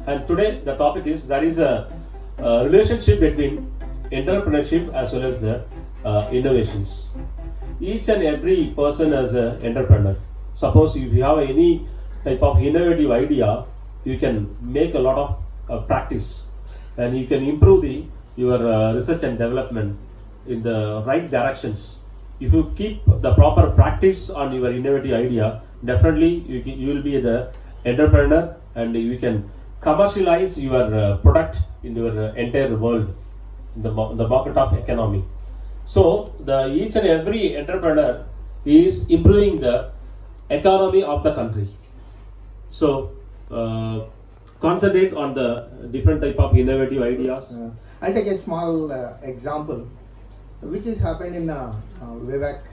And today the topic is there is a relationship between entrepreneurship as well as the innovations. Each and every person as an entrepreneur. Suppose if you have any type of innovative idea, you can make a lot of practice, and you can improve your research and development in the right directions. If you keep the proper practice on your innovative idea, definitely you will be the entrepreneur, and you can commercialize your product in your entire world, in the market of economy. So each and every entrepreneur is improving the economy of the country. So concentrate on the different type of innovative ideas. I'll take a small example which has happened in way back,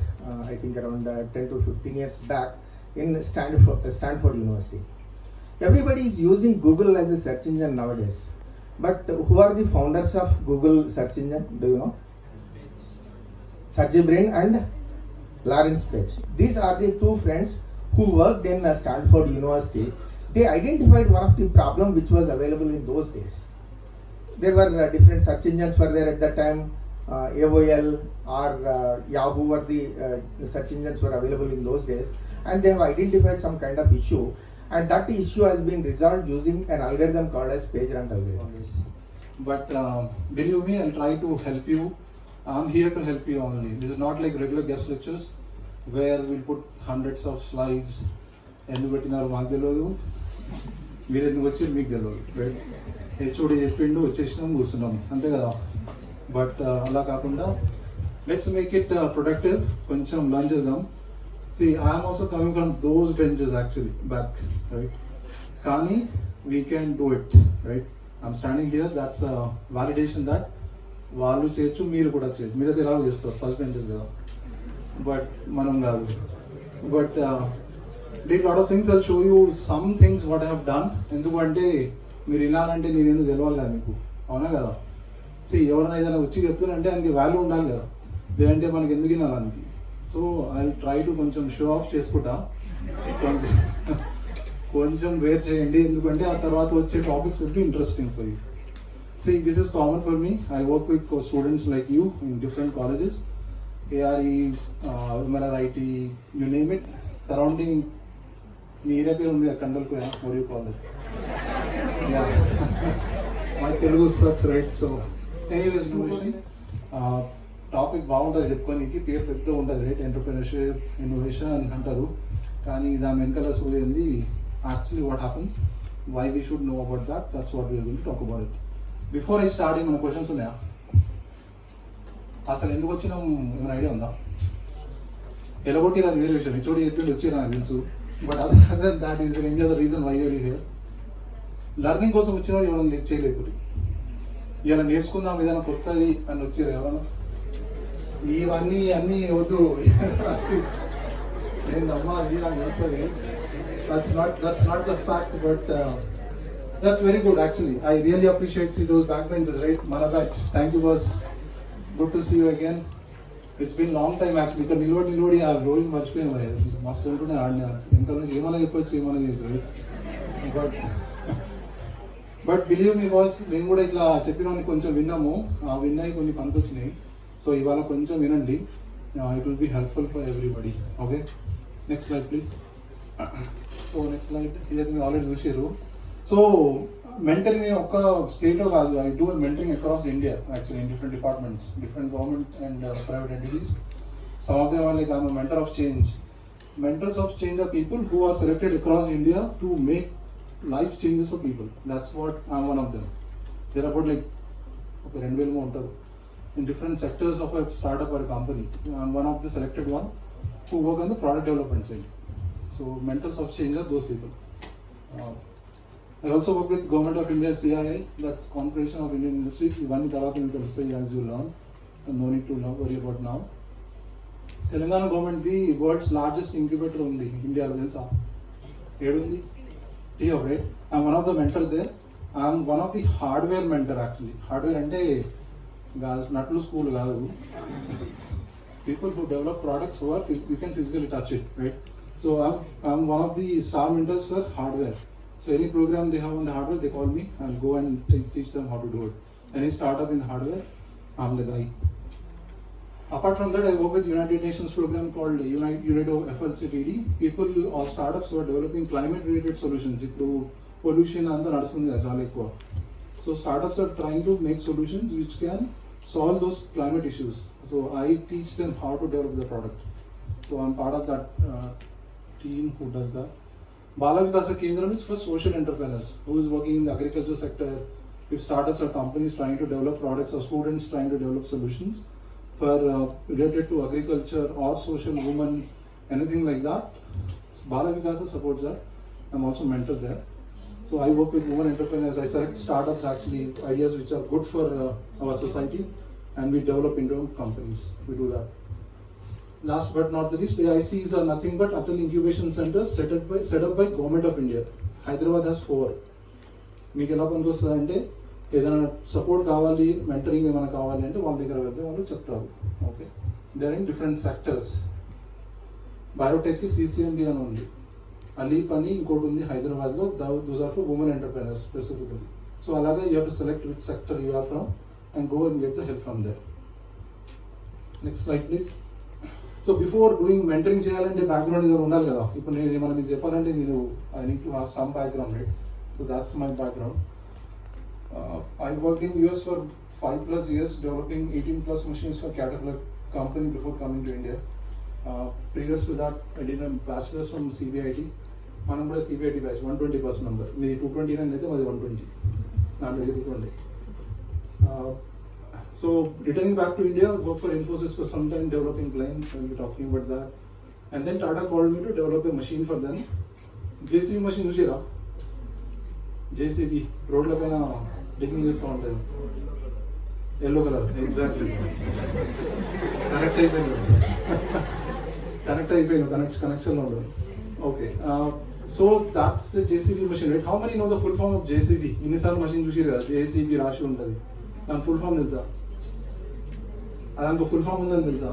I think around 10 to 15 years back in Stanford University. Everybody is using Google as a search engine nowadays. But who are the founders of Google search engine? Do you know? Sergey Brin and Lawrence Page. These are the two friends who worked in Stanford University. They identified one of the problems which was available in those days. There were different search engines were there at that time. AOL or Yahoo were the search engines were available in those days, and they have identified some kind of issue, and that issue has been resolved using an algorithm called as PageRank algorithm. Yes. But believe me, I'll try to help you. I'm here to help you only. This is not like regular guest lectures where we'll put hundreds of slides ఎందుకు పెట్టినారు మాకు తెలియదు, మీరు ఎందుకు వచ్చి మీకు తెలియదు, right? HOD చెప్పిండు వచ్చేసినాం కూర్చున్నాం అంతే కదా. బట్ అలా కాకుండా లెట్స్ మేక్ ఇట్ ప్రొడక్టివ్, కొంచెం లర్న్ చేద్దాం. See I'm also coming from those benches actually back, right? కానీ we can do it, right? I'm standing here, that's validation that వాళ్ళు చేయొచ్చు, మీరు కూడా చేయొచ్చు. మీరైతే ఎలా చేస్తారు, ఫస్ట్ బెంచెస్ కదా, బట్ మనం కాదు. But did lot of things. I'll show you some things what I have done. ఎందుకంటే మీరు వినాలంటే నేను ఎందుకు తెలవాలి కదా మీకు, అవునా కదా? సి ఎవరైనా ఏదైనా వచ్చి చెప్తున్నానంటే ఆయనకి వాల్యూ ఉండాలి కదా, లేదంటే మనకి ఎందుకు వినాలానికి. సో ఐ ట్రై టు కొంచెం షో ఆఫ్ చేసుకుంటా, కొంచెం వేర్ చేయండి, ఎందుకంటే ఆ తర్వాత వచ్చే topics will be interesting for you. See this is common for me. I work with students like you in different colleges, ARE, MRIT, you name it, surrounding. Me area పేరు ఉంది కండల్కు, what do you call it? Yeah. My Telugu sucks, right? So anyways, topic బాగుంటుంది చెప్పుకోనికి, పేరు పెద్ద ఉంటుంది, right? Entrepreneurship, innovation అంటారు, కానీ దాని వెనకాల సోయింది actually what happens, why we should know about that, that's what we're going to talk about it. Before I start, ఏమైనా క్వశ్చన్స్ ఉన్నాయా? అసలు ఎందుకు వచ్చినాం ఏమైనా ఐడియా ఉందా? ఎలగొట్టి అది వేరే విషయం, చోటు చెప్పి వచ్చి నాకు తెలుసు. But other that is India the reason why you're here. Learning కోసం వచ్చిన వాళ్ళు ఎవరైనా చేయలేకపోతే, ఇలా నేర్చుకుందాం ఏదైనా కొత్తది అని వచ్చారు ఎవరైనా? ఇవన్నీ అన్నీ వద్దు, ఏందమ్మా అది నాకు తెలుస్తుంది. That's not the fact, but that's very good actually. I really appreciate see those back benches, right? మన batch, thank you boss, good to see you again. It's been long time actually. ఇక్కడ నిలబడి ఆ రోజు మర్చిపోయాను, మస్తు ఉంటుండే ఆడినా ఇంకా నుంచి ఏమైనా చెప్పొచ్చు, ఏమైనా చేయొచ్చు, right? But believe me boss, మేము కూడా ఇట్లా చెప్పిన కొంచెం విన్నాము, ఆ విన్నాయి కొన్ని పనికొచ్చినాయి. సో ఇవాళ కొంచెం వినండి, it will be helpful for everybody. Okay, next slide please. So next slide, ఇదైతే మీరు ఆల్రెడీ చూసారు. సో మెంటరింగ్ నేను ఒక్క స్టేట్లో కాదు, I do mentoring across India actually in different departments, different government and private entities. Some of them are like, I'm a mentor of change. Mentors of change are people who are selected across India to make life changes for people. That's what I'm one of them. There are about like 2,000 ఉంటారు in different sectors of a startup or a company. I'm one of the selected one who work on the product development side. So mentors of change are those people. I also work with Government of India, CII, that's Corporation of Indian Industries. One tarata meeku telustayi as you learn, and no need to worry about now. Telangana government the world's largest incubator undi India lo telusa edundi TO, right? I'm one of the mentor there. I'm one of the hardware mentor actually. Hardware ante guys natlu school kaadu, people who develop products who are you can physically touch it, right? So I'm one of the star mentors for hardware. So any program they have on the hardware, they call me. I'll go and teach them how to do it. Any startup in hardware, I'm the guy. Apart from that, I work with United Nations program called UNIDO FLCTD. People or startups who are developing climate-related solutions. If pollution and the so startups are trying to make solutions which can solve those climate issues. So I teach them how to develop the product. So I'm part of that team who does that. Bala Vikasa Kendram is for social entrepreneurs who is working in the agriculture sector. If startups or companies trying to develop products or students trying to develop solutions for related to agriculture or social women, anything like that, Bala Vikasa supports that. I'm also mentor there. So I work with women entrepreneurs. I select startups, actually ideas which are good for our society, and we develop into companies. We do that. Last but not the least, the AICs are nothing but Atal Incubation Centers set up by Government of India. Hyderabad has 4. మీకు ఎలా పనికి వస్తుందంటే ఏదైనా support కావాలి, mentoring ఏమైనా కావాలి అంటే వాళ్ళ దగ్గర వెళ్తే వాళ్ళు చెప్తారు. Okay, they are in different sectors. బయోటెక్కి సిసిఎండి అని ఉంది, అలీప్ అని ఇంకోటి ఉంది హైదరాబాద్లో. Those are for women entrepreneurs specifically. So అలాగే you have to select which sector you are from and go and get the help from there. Next slide please. So before doing mentoring చేయాలంటే background ఏదైనా ఉండాలి కదా. ఇప్పుడు నేను ఏమైనా మీకు చెప్పాలంటే నేను I need to have some background, right? So that's my background. I worked in US for 5+ years developing 18+ machines for Caterpillar company before coming to India. Previous to that, I did a bachelor's from CBIT. మనం కూడా CBIT batch 120 number. మీ 229 అయితే మాది 120. Not 220. So returning back to India, worked for Infosys for some time developing planes. I'll be talking about that. And then Tata called me to develop a machine for them. JCB machine చూసిరా? JCB రోడ్ల పైన digging చేస్తూ ఉంటుంది, yellow colour. Exactly connect అయిపోయింది కనెక్షన్లో ఉండదు. Okay, so that's the JCB machine, right? How many know the full form of JCB? ఇన్నిసార్లు machine చూసి కదా JCB రాసి ఉంటుంది. దాని ఫుల్ ఫామ్ తెలుసా? దానికి ఫుల్ ఫామ్ ఉందని తెలుసా?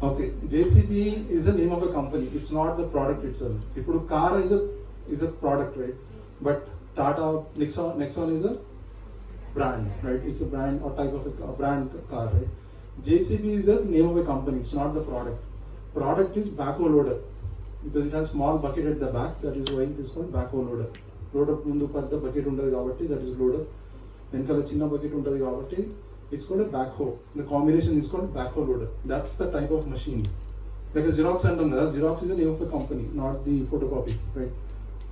Okay, JCB is the name of a company. It's not the product itself. ఇప్పుడు car is a product, right? But Tata Nexon is a brand, right? It's a brand or type of a brand car, right? JCB is the name of a company. It's not the product. Product is backhoe loader because it has small bucket at the back. That is why it is called backhoe loader. Loader ముందు పెద్ద bucket ఉంటుంది కాబట్టి that is loader. వెనకాల చిన్న bucket ఉంటుంది కాబట్టి it's called a backhoe. The combination is called backhoe loader. That's the type of machine. Like a Xerox అంటాం కదా, Xerox is the name of the company, not the photocopy, right?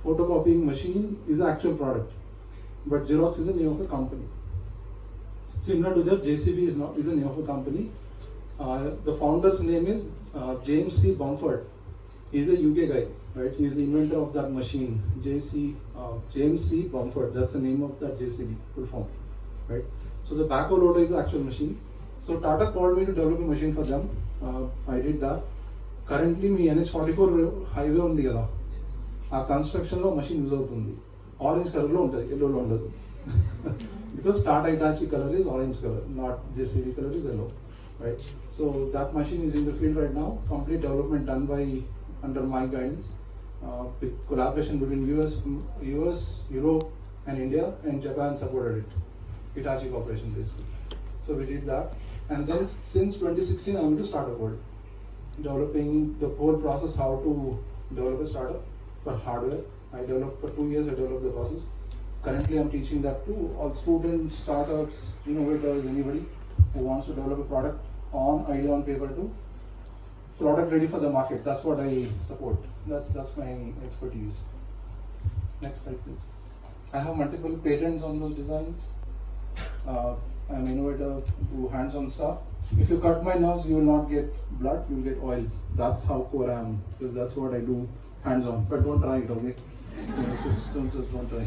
Photocopying machine is the actual product, but Xerox is the name of a company. Similar to that, JCB is the name of a company. The founder's name is James C. Bamford. He's a UK guy, right? He's the inventor of that machine. James C. Bamford. That's the name of that JCB full form, right? So the backhoe loader is the actual machine. So Tata called me to develop a machine for them. I did that. Currently, my NH44 highway ఉంది కదా, ఆ కన్స్ట్రక్షన్లో machine use అవుతుంది. Orange కలర్లో ఉంటుంది, ఎల్లోలో ఉండదు. Because Tata Hitachi colour is orange colour, not JCB colour is yellow, right? So that machine is in the field right now. Complete development done by under my guidance with collaboration between US, Europe and India, and Japan supported it. Hitachi Corporation basically. So we did that, and then since 2016 I'm into startup world, developing the whole process how to develop a startup for hardware. I developed for 2 years. I developed the process. Currently, I'm teaching that to all students, startups, innovators, anybody who wants to develop a product on idea on paper to product ready for the market. That's what I support. That's my expertise. Next slide, please. I have multiple patents on those designs. I'm an innovator, do hands-on stuff. If you cut my nose, you will not get blood. You will get oil. That's how poor I am, because that's what I do. Hands-on, but don't try it, okay? Just don't try.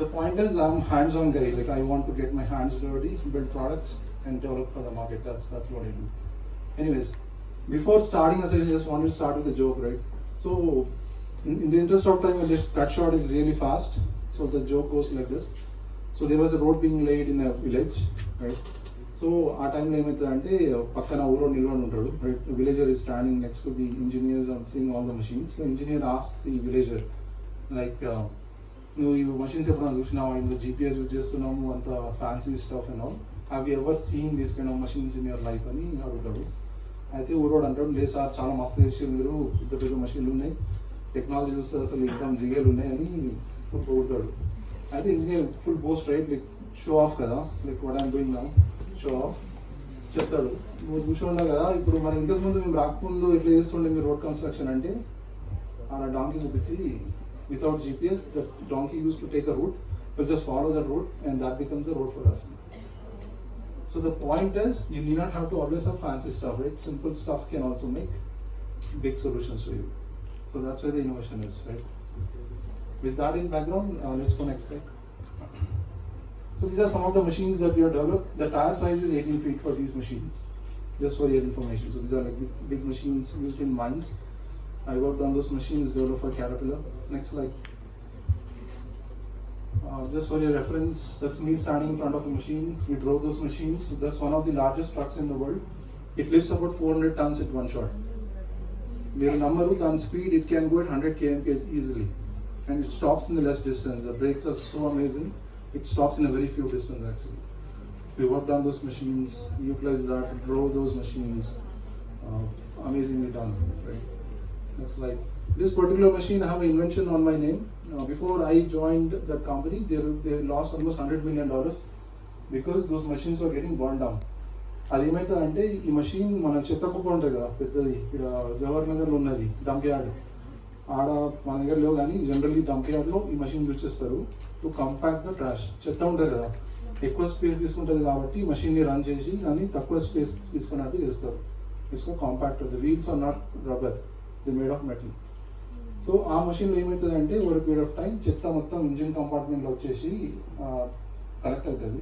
The point is, I'm hands-on guy. Like I want to get my hands dirty, build products, and develop for the market. That's what I do. Anyways, before starting the session, I just wanted to start with a joke, right? So, in the interest of time, I'll just cut short is really fast. So the joke goes like this. So there was a road being laid in a village, right? So ఆ టైంలో ఏమవుతుందంటే పక్కన ఊరో నిల్వని ఉంటాడు, villager is standing next to the engineers are seeing all the machines. So engineer ask the villager like నువ్వు ఈ machines ఎప్పుడైనా చూసినావా, ఇందులో జీపీఎస్ యూజ్ చేస్తున్నాము, అంత fancy stuff and all, have you ever seen these kind of machines in your life అని అడుగుతాడు. అయితే ఊరోడు అంటాడు, లేదు సార్ చాలా మస్తు చేసి మీరు పెద్ద పెద్ద మషీన్లు ఉన్నాయి, టెక్నాలజీ చూస్తే అసలు ఎగ్జామ్ జిగేలు ఉన్నాయి అని ఫుల్ పొగుడతాడు. అయితే engineer full boast right, like show off కదా, like what I'm doing now, show off చెప్తాడు. నువ్వు చూసి ఉండవు కదా, ఇప్పుడు మనం ఇంతకుముందు మేము రాకముందు ఎట్లా చేస్తుండే మీరు రోడ్ కన్స్ట్రక్షన్ అంటే, ఆ డాంకీ చూపించి without GPS the donkey use to take a route, will just follow that route and that becomes the road for us. So the point is, you need not have to always have fancy stuff, right? Simple stuff can also make big solutions for you. So that's where the innovation is, right? With that in background, let's go next slide. So these are some of the machines that we have developed. The tire size is 18 feet for these machines, just for your information. So these are like big machines used in mines. I worked on those machines developed for Caterpillar. Next slide. Just for your reference, that's me standing in front of a machine. We drove those machines. So that's one of the largest trucks in the world. It lifts about 400 tons at one shot. Their number on speed, it can go at 100 km/h easily, and it stops in the less distance. The brakes are so amazing. It stops in a very few distance actually. We worked on those machines, utilized that, drove those machines. Amazingly done, right? Next slide. This particular machine, I have an invention on my name. Before I joined that company, they lost almost $100 million because those machines were getting burned down. అదేమైతుందంటే ఈ machine మన చెత్త కుప్ప ఉంటుంది కదా పెద్దది, ఇక్కడ జవహర్ నగర్లో ఉన్నది డంప్ యార్డ్, ఆడ మన దగ్గర లేవు కానీ జనరల్లీ డంప్ యార్డ్లో ఈ మషిన్ యూజ్ చేస్తారు టు కంపాక్ట్ ద ట్రాష్. చెత్త ఉంటుంది కదా, ఎక్కువ స్పేస్ తీసుకుంటుంది కాబట్టి ఈ మషిన్ని రన్ చేసి దాన్ని తక్కువ స్పేస్ తీసుకున్నట్టు చేస్తారు. It's compact. The wheels are not rubber, they made of metal. So ఆ మషిన్లో ఏమవుతుందంటే ఓవర్ పీరియడ్ ఆఫ్ టైం చెత్త మొత్తం ఇంజిన్ కంపార్ట్మెంట్లో వచ్చేసి కలెక్ట్ అవుతుంది.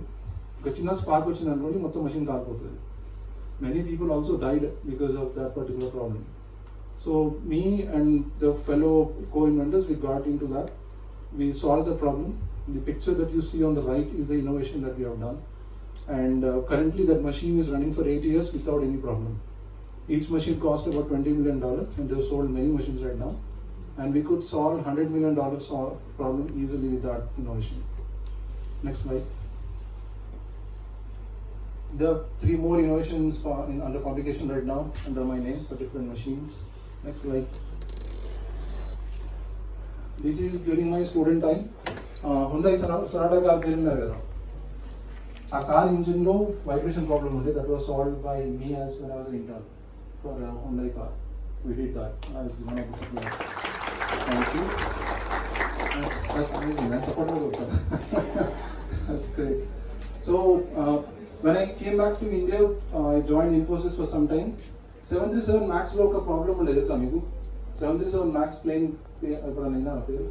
ఒక చిన్న స్పార్క్ వచ్చింది అనుకోండి మొత్తం మషిన్ కాలిపోతుంది. Many people also died because of that particular problem. So me and the fellow co-inventors, we got into that. We solved the problem. The picture that you see on the right is the innovation that we have done. And currently that machine is running for 8 years without any problem. Each machine cost about $20 million and they've sold many machines right now. And we could solve $100 million problem easily with that innovation. Next slide. There are 3 more innovations under publication right now under my name for different machines. Next slide. This is during my student time. Hyundai Sonata car perunar kada. A car engine lo vibration problem unde, that was solved by me as when I was an intern for Hyundai car. We did that as one of the suppliers. Thank you. That's amazing. That's support. That's great. So when I came back to India, I joined Infosys for some time. 737 Max lo oka problem unde telusa meeku. 737 Max plane eppudanina peru.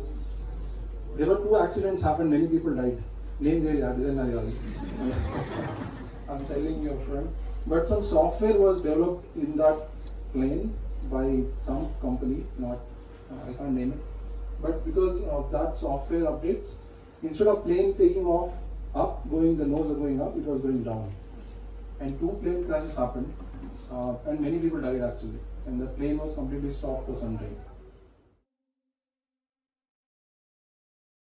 There were 2 accidents happened. Many people died. Name there design adi kaadu. I'm telling you friend. But some software was developed in that plane by some company, not I can't name it. But because of that software updates, instead of plane taking off up, the nose are going up, it was going down. And 2 plane crashes happened, and many people died actually. And the plane was completely stopped for some time.